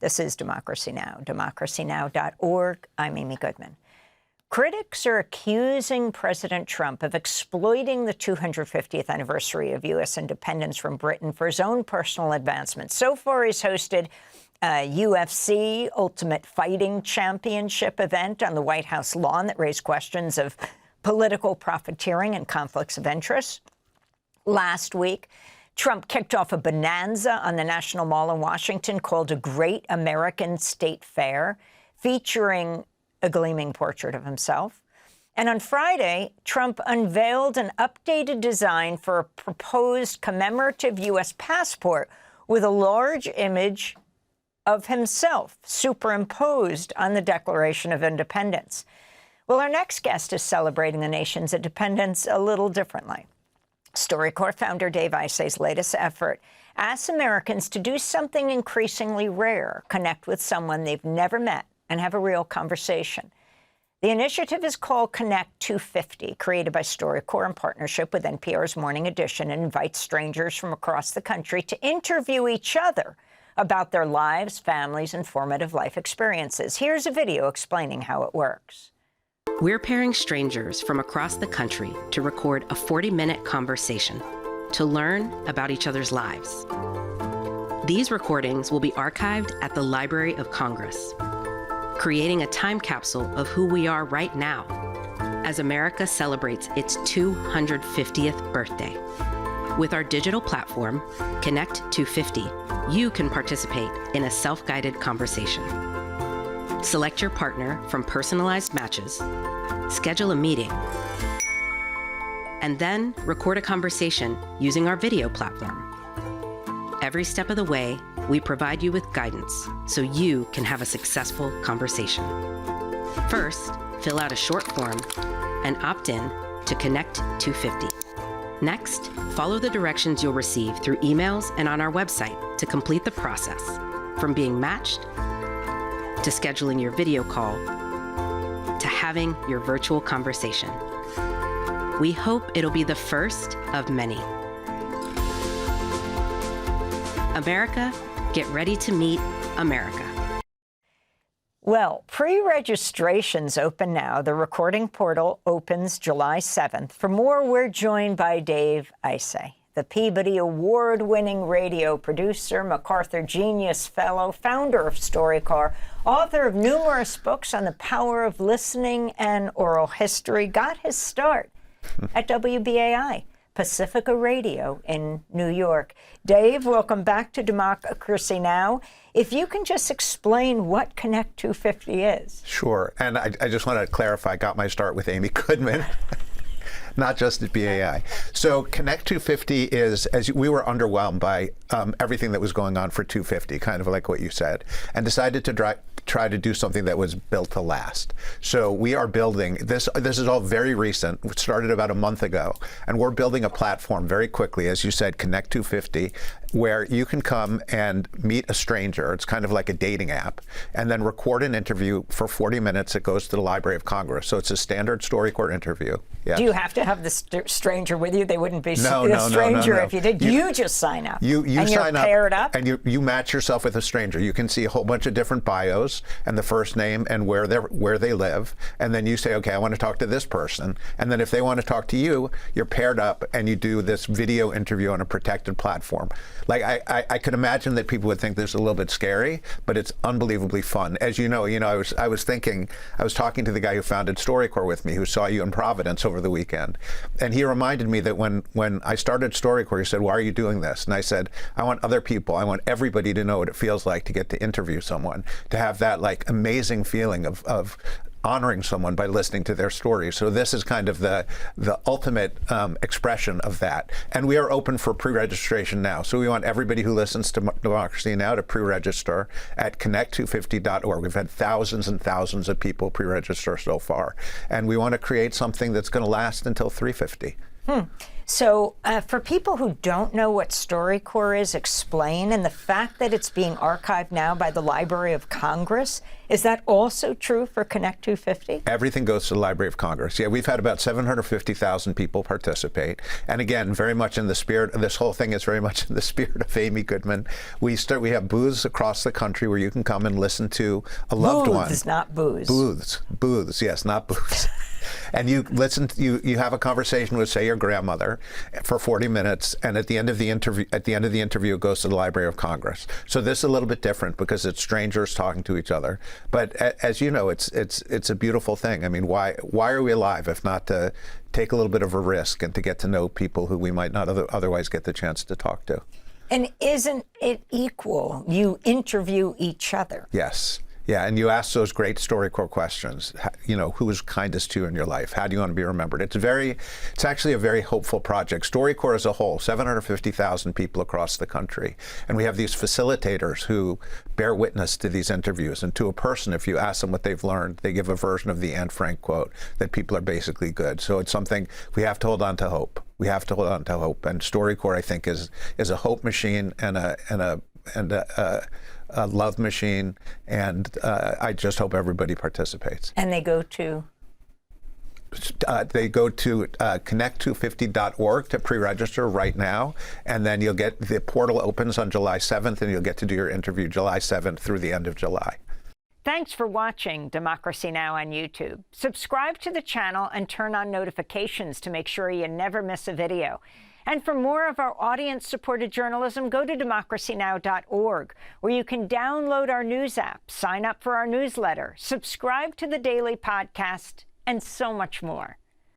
This is Democracy Now!, democracynow.org. I'm Amy Goodman. Critics are accusing President Trump of exploiting the 250th anniversary of U.S. independence from Britain for his own personal advancement. So far, he's hosted a UFC Ultimate Fighting Championship event on the White House lawn that raised questions of political profiteering and conflicts of interest. Last week, Trump kicked off a bonanza on the National Mall in Washington called a Great American State Fair, featuring a gleaming portrait of himself. And on Friday, Trump unveiled an updated design for a proposed commemorative U.S. passport with a large image of himself superimposed on the Declaration of Independence. Well, our next guest is celebrating the nation's independence a little differently. StoryCorps founder Dave Isay's latest effort asks Americans to do something increasingly rare, connect with someone they've never met and have a real conversation. The initiative is called Connect 250, created by StoryCorps in partnership with NPR's Morning Edition, and invites strangers from across the country to interview each other about their lives, families, and formative life experiences. Here's a video explaining how it works. We're pairing strangers from across the country to record a 40-minute conversation to learn about each other's lives. These recordings will be archived at the Library of Congress, creating a time capsule of who we are right now as America celebrates its 250th birthday. With our digital platform, Connect 250, you can participate in a self-guided conversation. Select your partner from personalized matches, schedule a meeting, and then record a conversation using our video platform. Every step of the way, we provide you with guidance so you can have a successful conversation. First, fill out a short form and opt in to Connect 250. Next, follow the directions you'll receive through emails and on our website to complete the process, from being matched to scheduling your video call, to having your virtual conversation. We hope it'll be the first of many. America, get ready to meet America. Well, pre-registration's open now. The recording portal opens July 7th. For more, we're joined by Dave Isay, the Peabody Award-winning radio producer, MacArthur Genius Fellow, founder of StoryCorps, author of numerous books on the power of listening and oral history. Got his start at WBAI, Pacifica Radio in New York. Dave, welcome back to Democracy Now! If you can just explain what Connect 250 is. Sure, and I just want to clarify, I got my start with Amy Goodman. Not just at BAI. So Connect 250 is, we were underwhelmed by everything that was going on for 250, kind of like what you said, and decided to try to do something that was built to last. So we are building, this is all very recent, it started about a month ago, and we're building a platform very quickly, as you said, Connect 250, where you can come and meet a stranger. It's kind of like a dating app, and then record an interview for 40 minutes. It goes to the Library of Congress. So it's a standard StoryCorps interview. Yes. Do you have to have the stranger with you? They wouldn't be a stranger if you did. You just sign up. You and sign you're up, paired up, and you match yourself with a stranger. You can see a whole bunch of different bios and the first name and where they live, and then you say, okay, I want to talk to this person, and then if they want to talk to you, you're paired up and you do this video interview on a protected platform. Like I could imagine that people would think this is a little bit scary, but it's unbelievably fun. As you know, I was talking to the guy who founded StoryCorps with me, who saw you in Providence over the weekend, and he reminded me that when I started StoryCorps, he said, why are you doing this? And I said, I want other people, I want everybody to know what it feels like to get to interview someone, to have that like amazing feeling of honoring someone by listening to their story. So this is kind of the ultimate expression of that. And we are open for pre-registration now. So we want everybody who listens to Democracy Now! To pre-register at connect250.org. We've had thousands and thousands of people pre-register so far. And we want to create something that's going to last until 350. So for people who don't know what StoryCorps is, explain. And the fact that it's being archived now by the Library of Congress, is that also true for Connect 250? Everything goes to the Library of Congress. Yeah, we've had about 750,000 people participate. And again, very much in the spirit, this whole thing is very much in the spirit of Amy Goodman. We have booths across the country where you can come and listen to a loved one. Booths, not booze. Booths, yes, not booths. And you listen, you have a conversation with, say, your grandmother for 40 minutes, and at the end of the interview, it goes to the Library of Congress. So this is a little bit different because it's strangers talking to each other. But as you know, it's a beautiful thing. I mean, why are we alive if not to take a little bit of a risk and to get to know people who we might not otherwise get the chance to talk to? And isn't it equal? You interview each other. Yes. Yeah, and you ask those great StoryCorps questions. You know, who was kindest to you in your life? How do you want to be remembered? It's actually a very hopeful project. StoryCorps as a whole, 750,000 people across the country. And we have these facilitators who bear witness to these interviews. And to a person, if you ask them what they've learned, they give a version of the Anne Frank quote, that people are basically good. So it's something we have to hold on to hope. We have to hold on to hope. And StoryCorps, I think, is a hope machine and a love machine, and I just hope everybody participates. And they go to? They go to connect250.org to pre-register right now, and then you'll get, the portal opens on July 7th, and you'll get to do your interview July 7th through the end of July. Thanks for watching Democracy Now! On YouTube. Subscribe to the channel and turn on notifications to make sure you never miss a video. And for more of our audience-supported journalism, go to democracynow.org, where you can download our news app, sign up for our newsletter, subscribe to the daily podcast, and so much more.